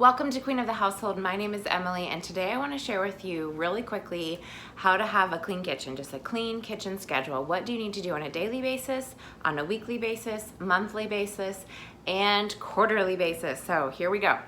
Welcome to Queen of the Household. My name is Emily, and today I want to share with you really quickly how to have a clean kitchen, just a clean kitchen schedule. What do you need to do on a daily basis, on a weekly basis, monthly basis, and quarterly basis? So here we go.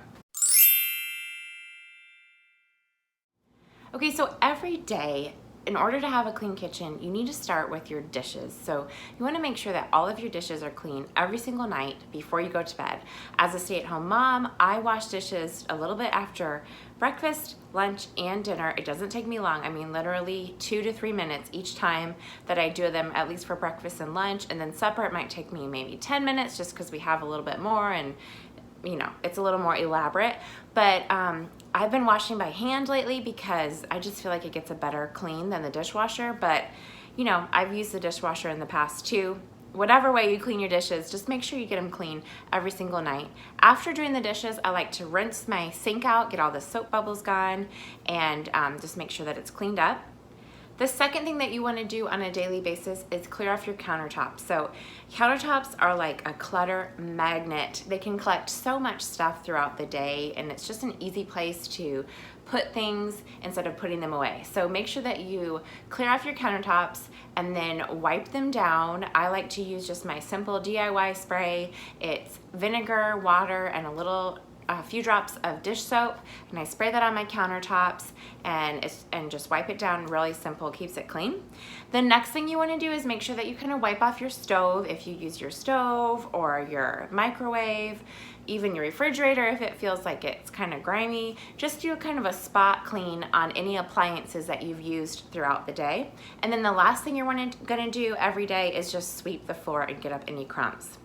Okay, so every day, in order to have a clean kitchen, you need to start with your dishes. So you want to make sure that all of your dishes are clean every single night before you go to bed. As a stay-at-home mom, I wash dishes a little bit after breakfast, lunch, and dinner. It doesn't take me long. I mean, literally 2 to 3 minutes each time that I do them, at least for breakfast and lunch. And then supper, it might take me maybe 10 minutes just because we have a little bit more and you know, it's a little more elaborate, but I've been washing by hand lately because I just feel like it gets a better clean than the dishwasher. But you know, I've used the dishwasher in the past too. Whatever way you clean your dishes, just make sure you get them clean every single night. After doing the dishes, I like to rinse my sink out, get all the soap bubbles gone, and just make sure that it's cleaned up. The second thing that you want to do on a daily basis is clear off your countertops. So countertops are like a clutter magnet. They can collect so much stuff throughout the day, and it's just an easy place to put things instead of putting them away. So make sure that you clear off your countertops and then wipe them down. I like to use just my simple DIY spray. It's vinegar, water, and a few drops of dish soap, and I spray that on my countertops and just wipe it down. Really simple, keeps it clean. The next thing you want to do is make sure that you kind of wipe off your stove if you use your stove or your microwave, even your refrigerator if it feels like it's kind of grimy. Just do kind of a spot clean on any appliances that you've used throughout the day. And then the last thing you're gonna do every day is just sweep the floor and get up any crumbs.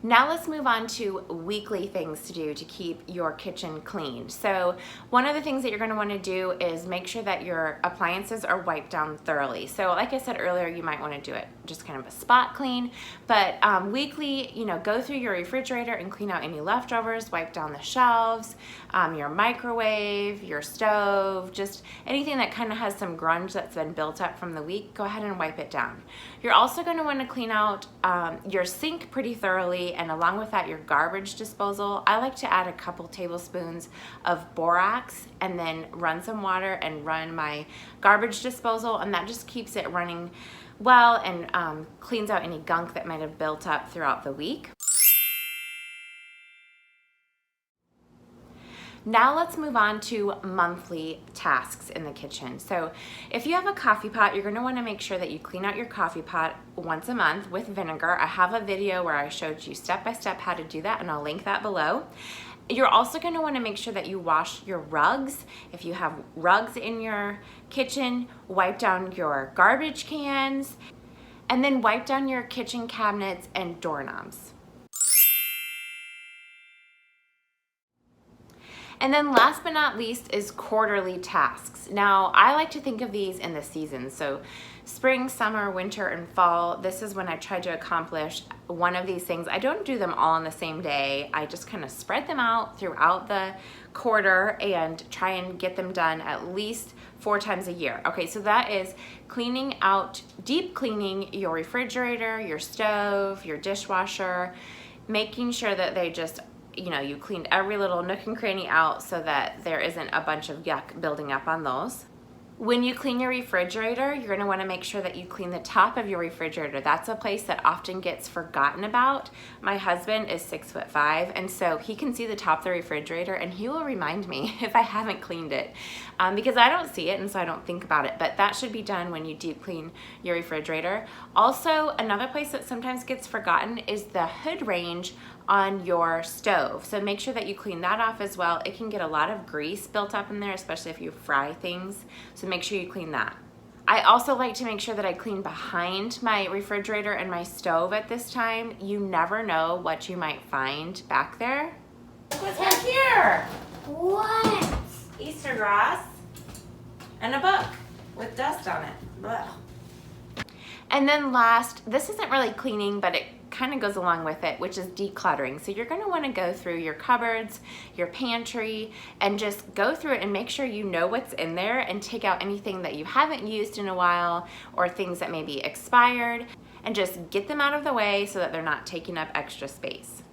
Now let's move on to weekly things to do to keep your kitchen clean. So one of the things that you're going to want to do is make sure that your appliances are wiped down thoroughly. So like I said earlier, you might want to do it just kind of a spot clean, but weekly, you know, go through your refrigerator and clean out any leftovers, wipe down the shelves, your microwave, your stove, just anything that kind of has some grunge that's been built up from the week, go ahead and wipe it down. You're also going to want to clean out your sink pretty thoroughly, and along with that, your garbage disposal. I like to add a couple tablespoons of borax and then run some water and run my garbage disposal, and that just keeps it running well and cleans out any gunk that might have built up throughout the week. Now let's move on to monthly tasks in the kitchen. So if you have a coffee pot, you're gonna wanna make sure that you clean out your coffee pot once a month with vinegar. I have a video where I showed you step-by-step how to do that, and I'll link that below. You're also gonna wanna make sure that you wash your rugs. If you have rugs in your kitchen, wipe down your garbage cans, and then wipe down your kitchen cabinets and doorknobs. And then last but not least is quarterly tasks. Now, I like to think of these in the seasons. So spring, summer, winter, and fall, this is when I try to accomplish one of these things. I don't do them all on the same day. I just kind of spread them out throughout the quarter and try and get them done at least 4 times a year. Okay, so that is cleaning out, deep cleaning your refrigerator, your stove, your dishwasher, making sure that they just, you know, you cleaned every little nook and cranny out so that there isn't a bunch of yuck building up on those. When you clean your refrigerator, you're gonna wanna make sure that you clean the top of your refrigerator. That's a place that often gets forgotten about. My husband is 6'5", and so he can see the top of the refrigerator and he will remind me if I haven't cleaned it because I don't see it and so I don't think about it, but that should be done when you deep clean your refrigerator. Also, another place that sometimes gets forgotten is the hood range on your stove. So make sure that you clean that off as well. It can get a lot of grease built up in there, especially if you fry things. So make sure you clean that. I also like to make sure that I clean behind my refrigerator and my stove at this time. You never know what you might find back there. Look what's back here. What? Easter grass and a book with dust on it. Blah. And then last, this isn't really cleaning, but it kind of goes along with it, which is decluttering. So you're going to want to go through your cupboards, your pantry, and just go through it and make sure you know what's in there and take out anything that you haven't used in a while or things that may be expired. and just get them out of the way so that they're not taking up extra space.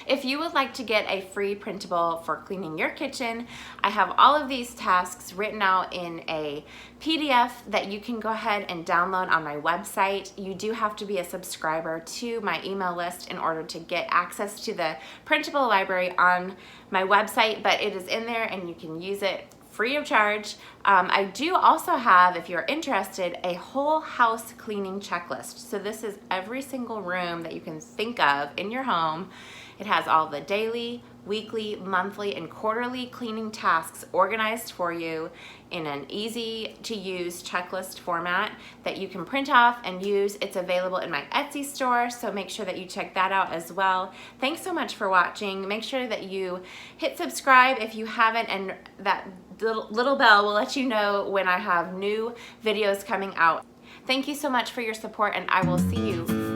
If you would like to get a free printable for cleaning your kitchen, I have all of these tasks written out in a PDF that you can go ahead and download on my website. You do have to be a subscriber to my email list in order to get access to the printable library on my website, but it is in there and you can use it free of charge. I do also have, if you're interested, a whole house cleaning checklist. So this is every single room that you can think of in your home. It has all the daily, weekly, monthly, and quarterly cleaning tasks organized for you in an easy to use checklist format that you can print off and use. It's available in my Etsy store, so make sure that you check that out as well. Thanks so much for watching. Make sure that you hit subscribe if you haven't, and that little bell will let you know when I have new videos coming out. Thank you so much for your support, and I will see you